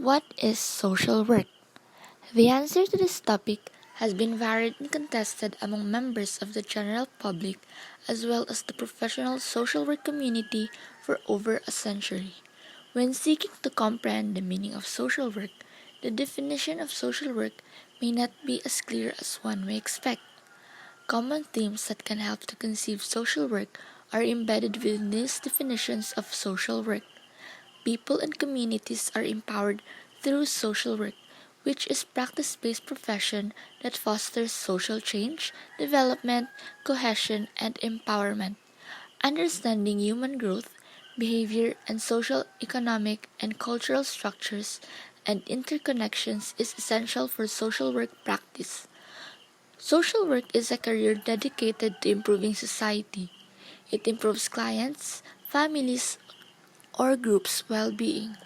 What is social work? The answer to this topic has been varied and contested among members of the general public as well as the professional social work community for over a century. When seeking to comprehend the meaning of social work, the definition of social work may not be as clear as one may expect. Common themes that can help to conceive social work are embedded within these definitions of social work. People and communities are empowered through social work, which is practice-based profession that fosters social change, development, cohesion, and empowerment. Understanding human growth, behavior, and social, economic, and cultural structures and interconnections is essential for social work practice. Social work is a career dedicated to improving society. It improves clients, families, or groups' well-being.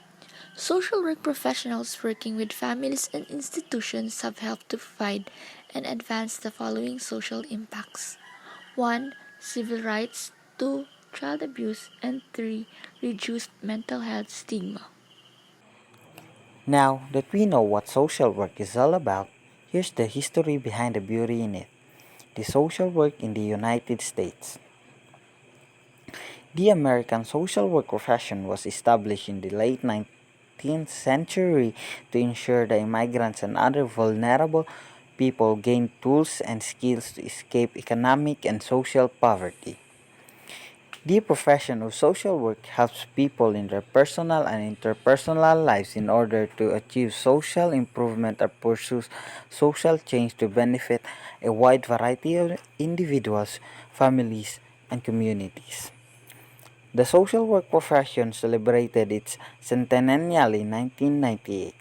Social work professionals working with families and institutions have helped to provide and advance the following social impacts: 1. Civil rights, 2. Child abuse, and 3. Reduced mental health stigma. Now that we know what social work is all about, here's the history behind the beauty in it. The social work in the United States. The American social work profession was established in the late 19th century to ensure that immigrants and other vulnerable people gained tools and skills to escape economic and social poverty. The profession of social work helps people in their personal and interpersonal lives in order to achieve social improvement or pursue social change to benefit a wide variety of individuals, families, and communities. The social work profession celebrated its centennial in 1998.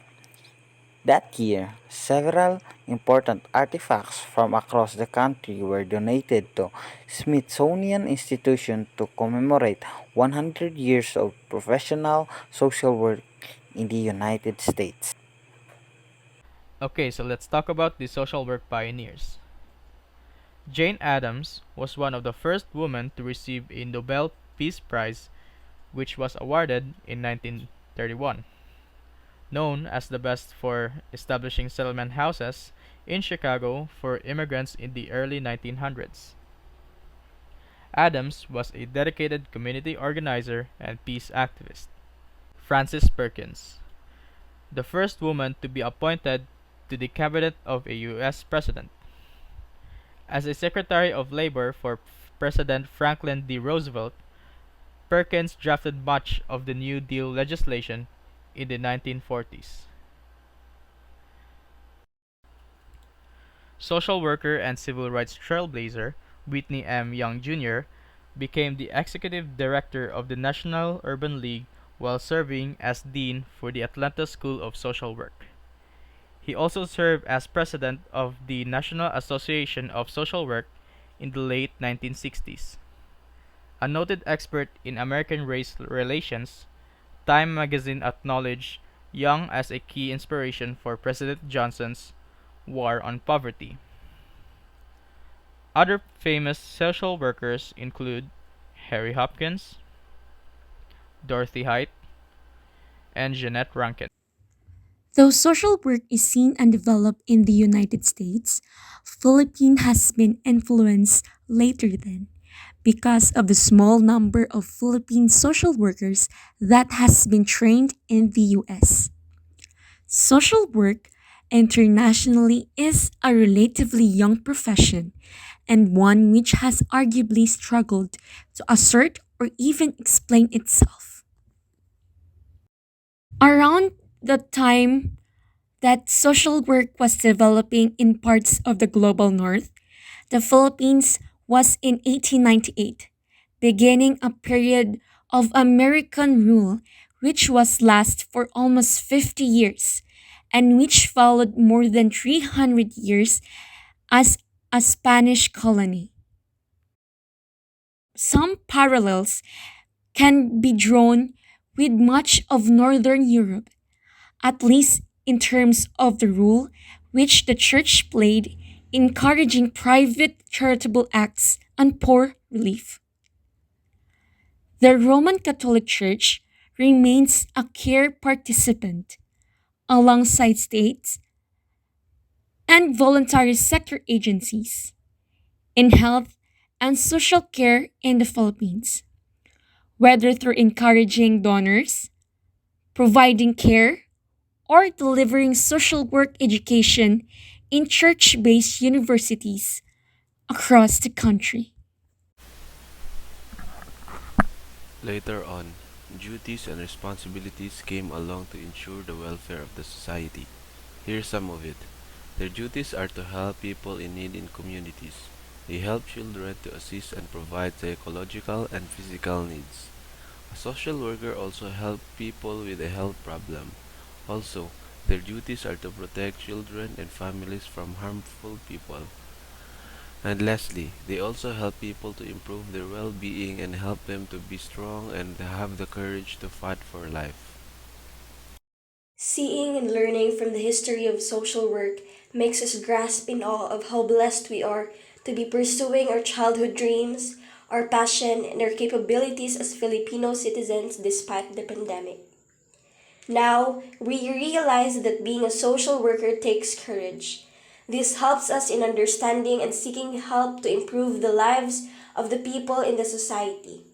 That year, several important artifacts from across the country were donated to Smithsonian Institution to commemorate 100 years of professional social work in the United States. Okay, so let's talk about the social work pioneers. Jane Addams was one of the first women to receive a Nobel Peace Prize, which was awarded in 1931. Known as the best for establishing settlement houses in Chicago for immigrants in the early 1900s. Adams was a dedicated community organizer and peace activist. Frances Perkins, the first woman to be appointed to the cabinet of a U.S. president. As a Secretary of Labor for President Franklin D. Roosevelt, Perkins drafted much of the New Deal legislation in the 1940s. Social worker and civil rights trailblazer Whitney M. Young Jr. became the executive director of the National Urban League while serving as dean for the Atlanta School of Social Work. He also served as president of the National Association of Social Work in the late 1960s. A noted expert in American race relations, Time magazine acknowledged Young as a key inspiration for President Johnson's War on Poverty. Other famous social workers include Harry Hopkins, Dorothy Height, and Jeanette Rankin. Though social work is seen and developed in the United States, Philippines has been influenced later then because of the small number of Philippine social workers that has been trained in the US. Social work internationally is a relatively young profession and one which has arguably struggled to assert or even explain itself. Around the time that social work was developing in parts of the global north, the Philippines was in 1898, beginning a period of American rule which was last for almost 50 years and which followed more than 300 years as a Spanish colony. Some parallels can be drawn with much of Northern Europe, at least in terms of the role which the church played in encouraging private charitable acts and poor relief. The Roman Catholic Church remains a care participant, alongside states and voluntary sector agencies in health and social care in the Philippines, whether through encouraging donors, providing care, or delivering social work education in church based universities across the country. Later on, duties and responsibilities came along to ensure the welfare of the society. Here's some of it. Their duties are to help people in need in communities. They help children to assist and provide psychological and physical needs. A social worker also helps people with a health problem. Also, their duties are to protect children and families from harmful people. And lastly, they also help people to improve their well-being and help them to be strong and have the courage to fight for life. Seeing and learning from the history of social work makes us grasp in awe of how blessed we are to be pursuing our childhood dreams, our passion, and our capabilities as Filipino citizens despite the pandemic. Now, we realize that being a social worker takes courage. This helps us in understanding and seeking help to improve the lives of the people in the society.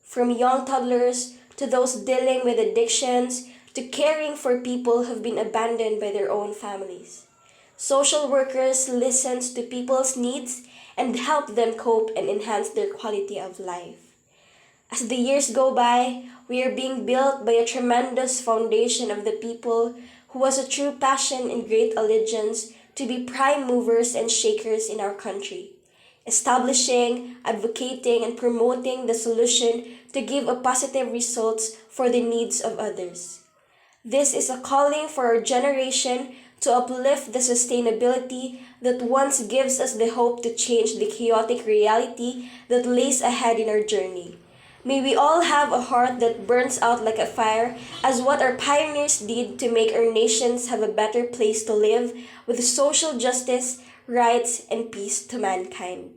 From young toddlers to those dealing with addictions to caring for people who've been abandoned by their own families. Social workers listen to people's needs and help them cope and enhance their quality of life. As the years go by, we are being built by a tremendous foundation of the people who has a true passion and great allegiance to be prime movers and shakers in our country, establishing, advocating, and promoting the solution to give a positive results for the needs of others. This is a calling for our generation to uplift the sustainability that once gives us the hope to change the chaotic reality that lays ahead in our journey. May we all have a heart that burns out like a fire, as what our pioneers did to make our nations have a better place to live with social justice, rights, and peace to mankind.